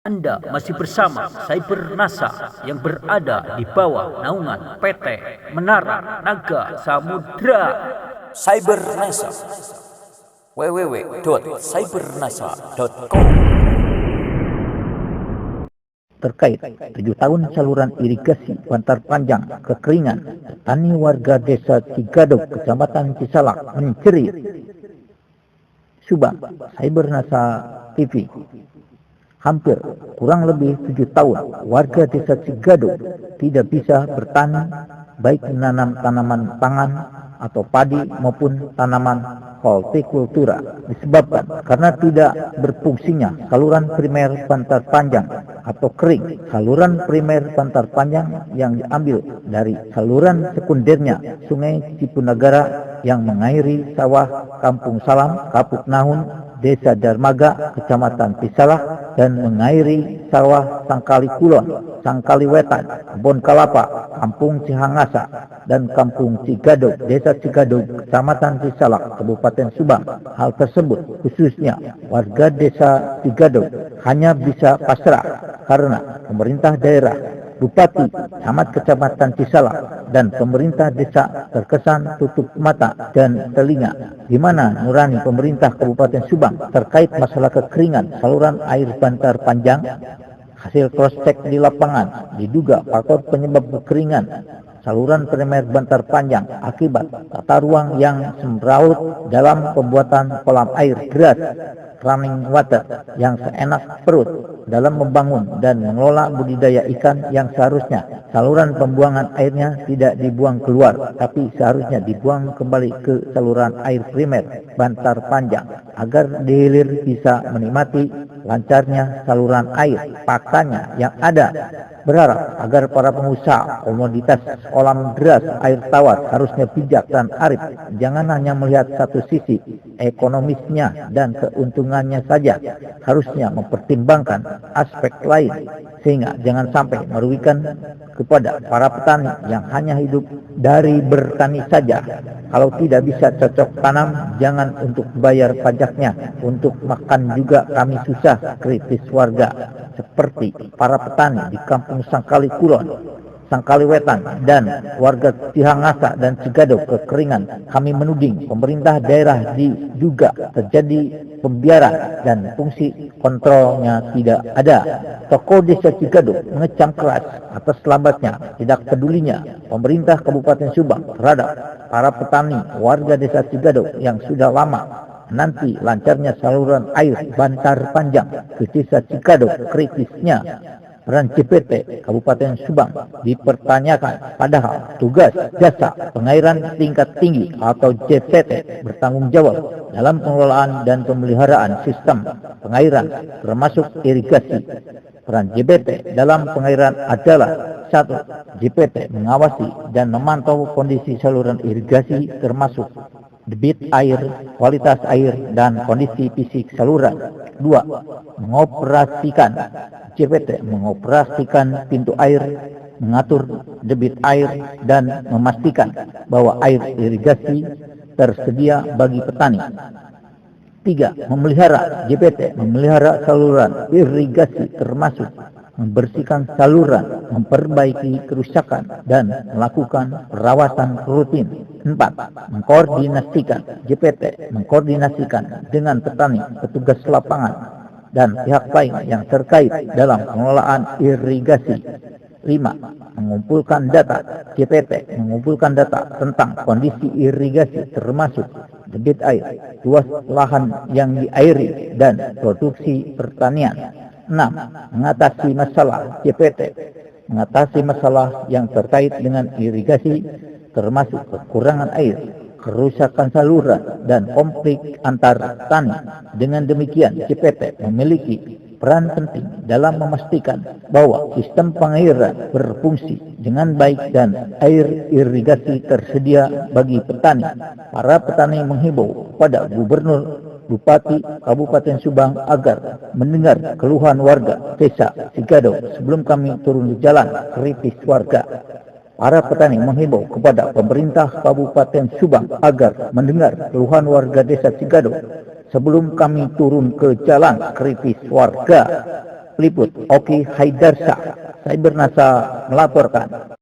Anda masih bersama Cybernasa yang berada di bawah naungan PT Menara Naga Samudra. Cybernasa www.cybernasa.com. Terkait 7 tahun saluran irigasi Bantar Panjang kekeringan, petani warga desa Cigadog, Kecamatan Cisalak mencerit. Subang, Cybernasa TV. Hampir kurang lebih 7 tahun warga desa Cigadog tidak bisa bertani, baik menanam tanaman pangan atau padi maupun tanaman hortikultura, disebabkan karena tidak berfungsinya saluran primer Bantar Panjang atau kering. Saluran primer Bantar Panjang yang diambil dari saluran sekundernya Sungai Cipunagara yang mengairi sawah Kampung Salam, Kapuk Nahun, Desa Darmaga, Kecamatan Cisalak, dan mengairi sawah Sangkali Kulon, Sangkali Wetan, Kebon Kalapa, Kampung Cihangasa, dan Kampung Cigadog, Desa Cigadog, Kecamatan Cisalak, Kabupaten Subang. Hal tersebut khususnya warga Desa Cigadog hanya bisa pasrah karena pemerintah daerah, Bupati, Camat Kecamatan Cisalak, dan pemerintah desa terkesan tutup mata dan telinga. Di mana nurani pemerintah Kabupaten Subang terkait masalah kekeringan saluran air Bantar Panjang? Hasil cross-check di lapangan diduga faktor penyebab kekeringan saluran primer Bantar Panjang akibat tata ruang yang semrawut dalam pembuatan kolam air grass running water yang seenak perut dalam membangun dan mengelola budidaya ikan, yang seharusnya saluran pembuangan airnya tidak dibuang keluar, tapi seharusnya dibuang kembali ke saluran air primer Bantar Panjang agar dihilir bisa menikmati lancarnya saluran air. Faktanya yang ada berharap agar para pengusaha komoditas kolam grass air tawar harusnya bijak dan arif, jangan hanya melihat satu sisi ekonomisnya dan keuntungannya saja, harusnya mempertimbangkan aspek lain sehingga jangan sampai merugikan kepada para petani yang hanya hidup dari bertani saja. Kalau tidak bisa cocok tanam, jangan untuk bayar pajaknya, untuk makan juga kami susah, kritis warga seperti para petani di Kampung Sangkali Kulon, Sangkali Wetan, dan warga Cihangasa dan Cigadog kekeringan. Kami menuding pemerintah daerah juga terjadi pembiaran dan fungsi kontrolnya tidak ada. Tokoh Desa Cigadog mengecam keras atas lambatnya tidak pedulinya pemerintah Kabupaten Subang terhadap para petani warga Desa Cigadog yang sudah lama nanti lancarnya saluran air Bantar Panjang ke Desa Cigadog. Kritisnya peran JPT Kabupaten Subang dipertanyakan, padahal tugas jasa pengairan tingkat tinggi atau JPT bertanggung jawab dalam pengelolaan dan pemeliharaan sistem pengairan termasuk irigasi. Peran JPT dalam pengairan adalah: 1. JPT mengawasi dan memantau kondisi saluran irigasi termasuk debit air, kualitas air, dan kondisi fisik saluran. 2. Mengoperasikan JPT mengoperasikan pintu air, mengatur debit air, dan memastikan bahwa air irigasi tersedia bagi petani. 3. Memelihara JPT memelihara saluran irigasi termasuk membersihkan saluran, memperbaiki kerusakan, dan melakukan perawatan rutin. 4. Mengkoordinasikan JPT mengkoordinasikan dengan petani, petugas lapangan, dan pihak lain yang terkait dalam pengelolaan irigasi. 5. Mengumpulkan data JPT mengumpulkan data tentang kondisi irigasi termasuk debit air, luas lahan yang diairi, dan produksi pertanian. 6. Mengatasi masalah JPT mengatasi masalah yang terkait dengan irigasi termasuk kekurangan air, kerusakan saluran, dan konflik antar petani. Dengan demikian, JPT memiliki peran penting dalam memastikan bahwa sistem pengairan berfungsi dengan baik dan air irigasi tersedia bagi petani. Para petani menghimbau kepada Gubernur, Bupati Kabupaten Subang agar mendengar keluhan warga Desa Cigadog sebelum kami turun di jalan, kritis warga. Para petani menghimbau kepada pemerintah Kabupaten Subang agar mendengar keluhan warga Desa Cigadog sebelum kami turun ke jalan, kritis warga. Peliput Oki Haidarsyah, Cybernasa melaporkan.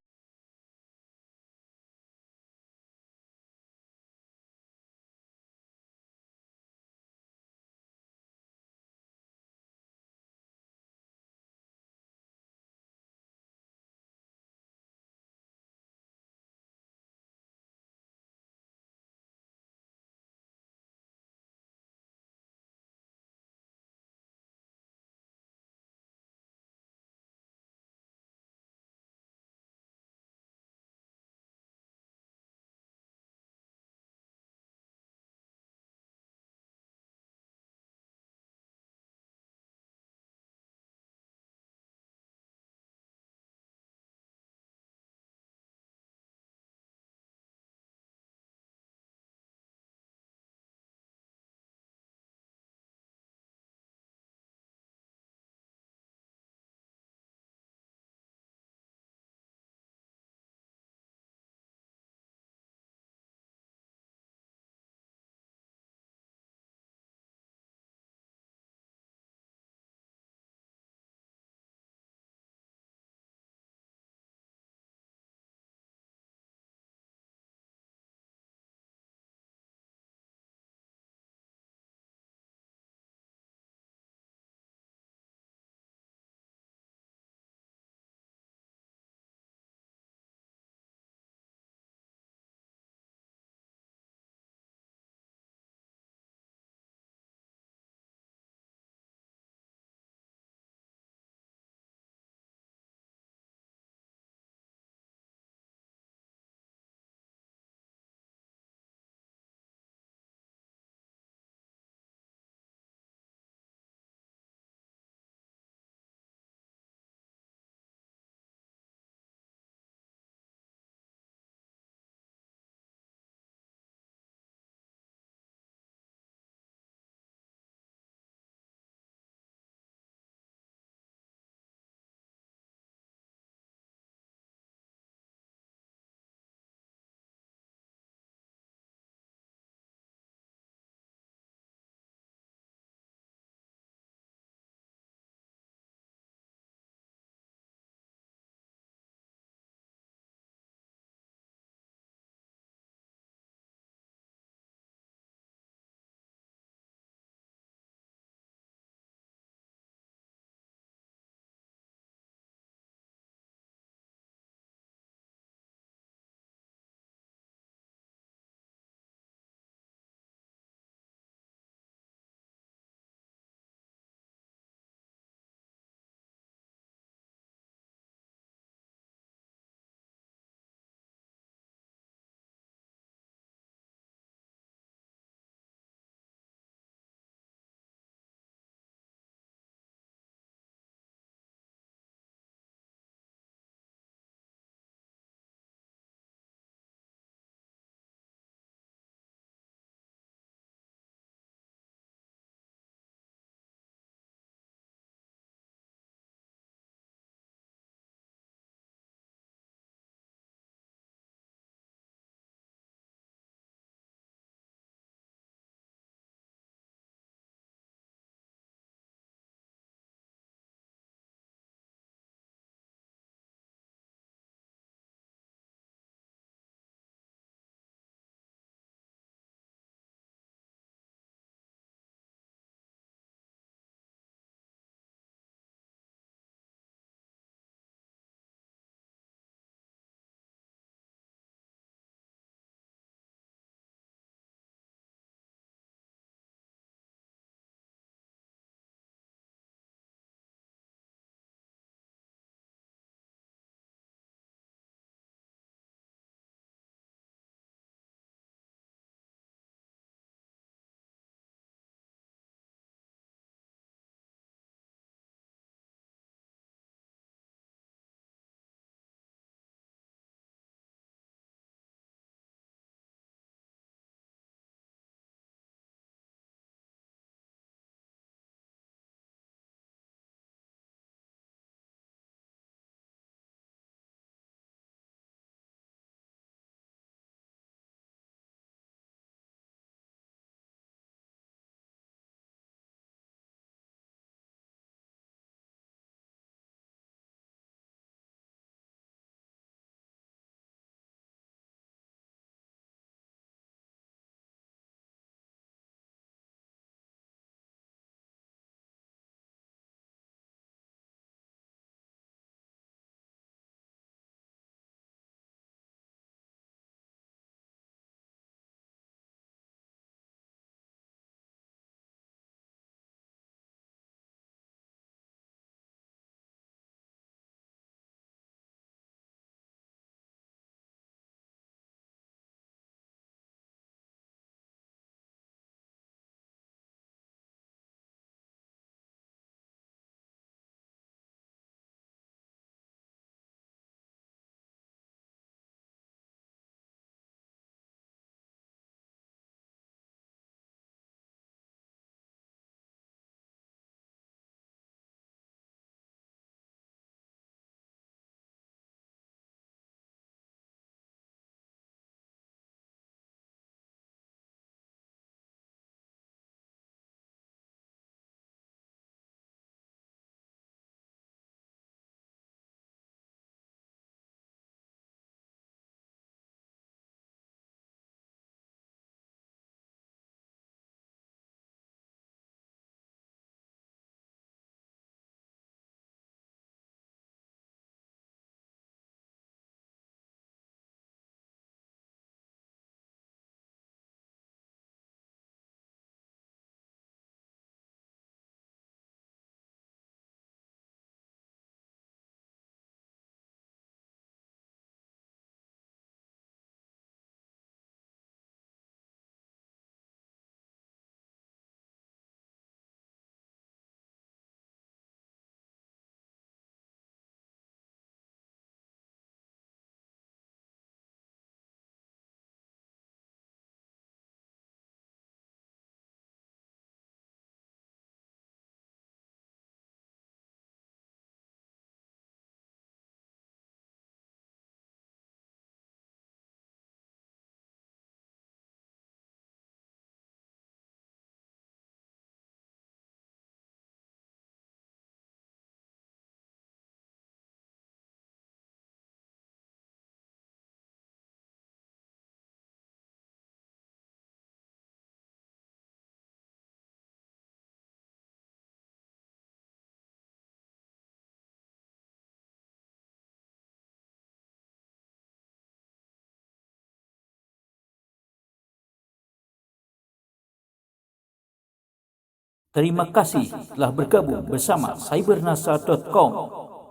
Terima kasih telah bergabung bersama cybernasa.com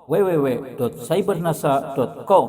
www.cybernasa.com